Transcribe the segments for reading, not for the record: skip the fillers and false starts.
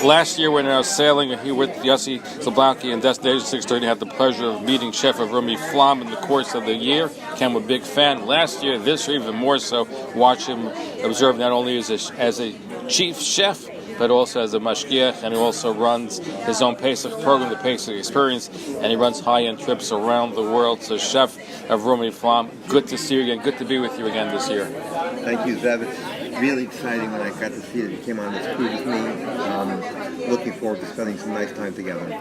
Last year when I was sailing here with Yossi Zablocki in Destination 630, I had the pleasure of meeting Chef Avrumi Flamm in the course of the year. Became a big fan. Last year, this year even more so, watch him observe not only as a chief chef, but also as a mashgiach, and he also runs his own Pesach program, the Pesach Experience, and he runs high-end trips around the world. So Chef Avrumi Flamm, good to see you again, good to be with you again this year. Thank you, Zev. It's really exciting when I got to see that you came on this cruise with me. Looking forward to spending some nice time together.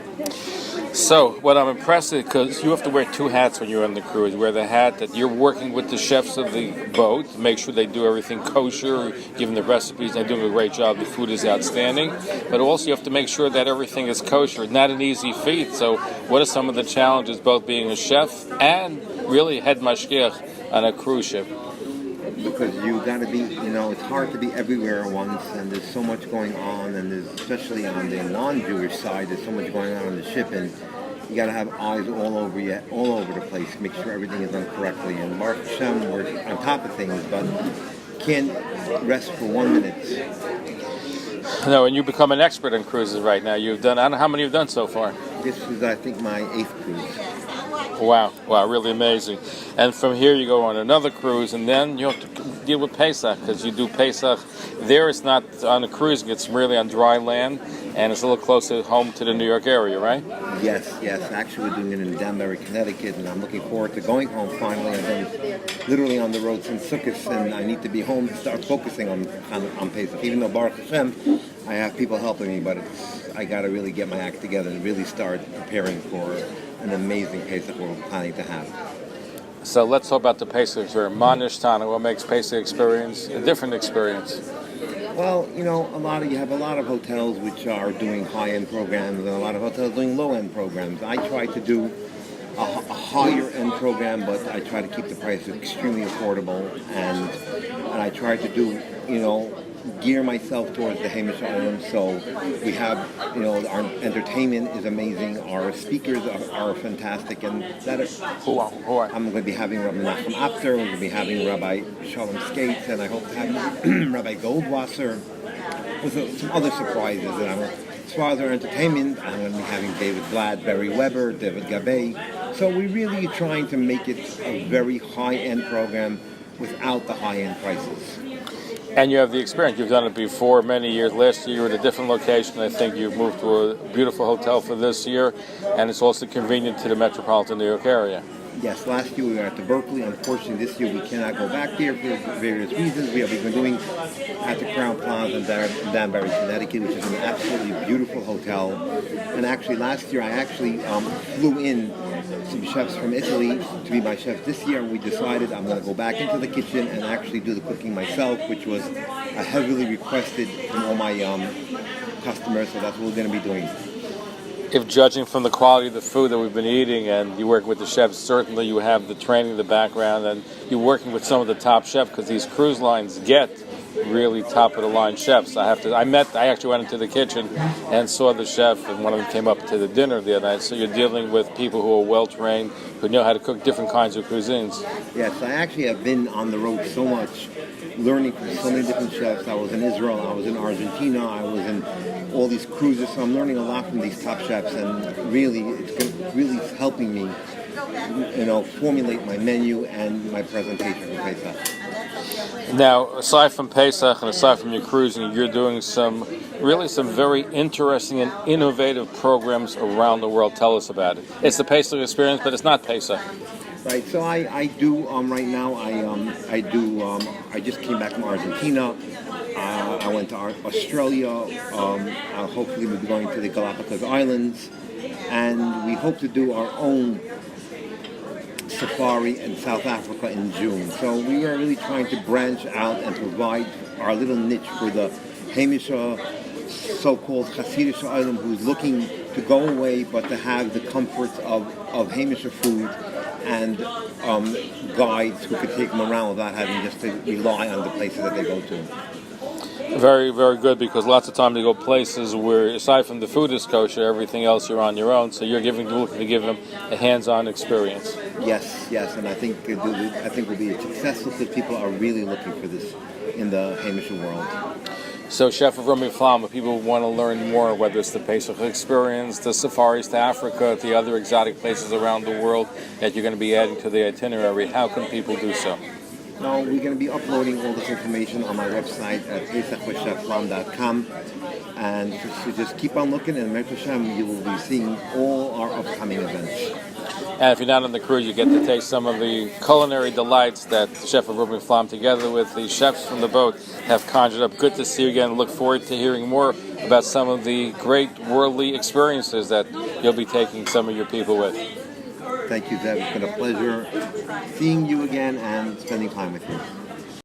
So, what I'm impressed with, because you have to wear two hats when you're on the cruise. You wear the hat that you're working with the chefs of the boat to make sure they do everything kosher, give them the recipes, they're doing a great job, the food is outstanding. But also you have to make sure that everything is kosher. Not an easy feat. So, what are some of the challenges, both being a chef and really head mashgiach on a cruise ship? Because you got to be, it's hard to be everywhere at once, and there's so much going on, and there's, especially on the non-Jewish side, there's so much going on the ship, and you got to have eyes all over the place, make sure everything is done correctly. And Baruch Hashem, we're on top of things, but can't rest for 1 minute. No, and you become an expert on cruises right now. You've done, I don't know how many you've done so far. This is, I think, my 8th cruise. Wow, really amazing. And from here you go on another cruise, and then you have to deal with Pesach, because you do Pesach. There it's not on a cruise, it's really on dry land, and it's a little closer home to the New York area, right? Yes. Actually, we're doing it in Danbury, Connecticut, and I'm looking forward to going home finally. I've been literally on the road since Sukkot, and I need to be home to start focusing on Pesach. Even though Baruch Hashem, I have people helping me, but I got to really get my act together and really start preparing for an amazing Pesach we're planning to have. So let's talk about the Pesach experience. Manishtana, what makes Pesach experience a different experience? Well, you have a lot of hotels which are doing high-end programs, and a lot of hotels doing low-end programs. I try to do a higher-end program, but I try to keep the price extremely affordable, and I try to do, gear myself towards the Hamish Island. So we have, our entertainment is amazing. Our speakers are fantastic, and who are? I'm going to be having Rabbi Nachum Apter. We're going to be having Rabbi Shalom Skates, and I hope to have Rabbi Goldwasser with some other surprises. And as far as our entertainment, I'm going to be having David Vlad, Barry Weber, David Gabay. So we're really trying to make it a very high-end program without the high-end prices. And you have the experience. You've done it before many years. Last year you were at a different location. I think you've moved to a beautiful hotel for this year, and it's also convenient to the metropolitan New York area. Yes, last year we were at the Berkeley. Unfortunately, this year we cannot go back there for various reasons. We have been doing at the Crown Plaza in Danbury, Connecticut, which is an absolutely beautiful hotel. And actually, last year I flew in some chefs from Italy to be my chef. This year we decided I'm going to go back into the kitchen and actually do the cooking myself, which was heavily requested from all my customers, so that's what we're going to be doing. If judging from the quality of the food that we've been eating, and you work with the chefs, certainly you have the training, the background, and you're working with some of the top chefs, because these cruise lines get really top-of-the-line chefs. I actually went into the kitchen and saw the chef, and one of them came up to the dinner the other night. So you're dealing with people who are well-trained, who know how to cook different kinds of cuisines. Yes, I actually have been on the road so much, learning from so many different chefs. I was in Israel, I was in Argentina, I was in all these cruises, so I'm learning a lot from these top chefs, and really, it's really helping me, formulate my menu and my presentation for Pesach. Now, aside from Pesach and aside from your cruising, you're doing some very interesting and innovative programs around the world. Tell us about it. It's the Pesach experience, but it's not Pesach. Right, so I do right now. I just came back from Argentina. I went to Australia. Hopefully we'll be going to the Galapagos Islands, and we hope to do our own safari in South Africa in June. So we are really trying to branch out and provide our little niche for the Hamish, so-called Hasidic island, who's looking to go away but to have the comforts of Hamish food and guides who could take them around without having just to rely on the places that they go to. Very, very good, because lots of time you go places where, aside from the food is kosher, everything else you're on your own. So you're looking to give them a hands-on experience. Yes, and I think we'll be successful because people are really looking for this in the Hamish world. So, Chef Avrumi Flamm, if people want to learn more, whether it's the Pesach experience, the safaris to Africa, the other exotic places around the world that you're going to be adding to the itinerary, how can people do so? Now, we're going to be uploading all this information on my website at pesachwithchefflam.com. And so just keep on looking, and Mirza Hashem, you will be seeing all our upcoming events. And if you're not on the cruise, you get to taste some of the culinary delights that Chef Avrumi Flamm, together with the chefs from the boat, have conjured up. Good to see you again. Look forward to hearing more about some of the great worldly experiences that you'll be taking some of your people with. Thank you, Zev. It's been a pleasure seeing you again and spending time with you.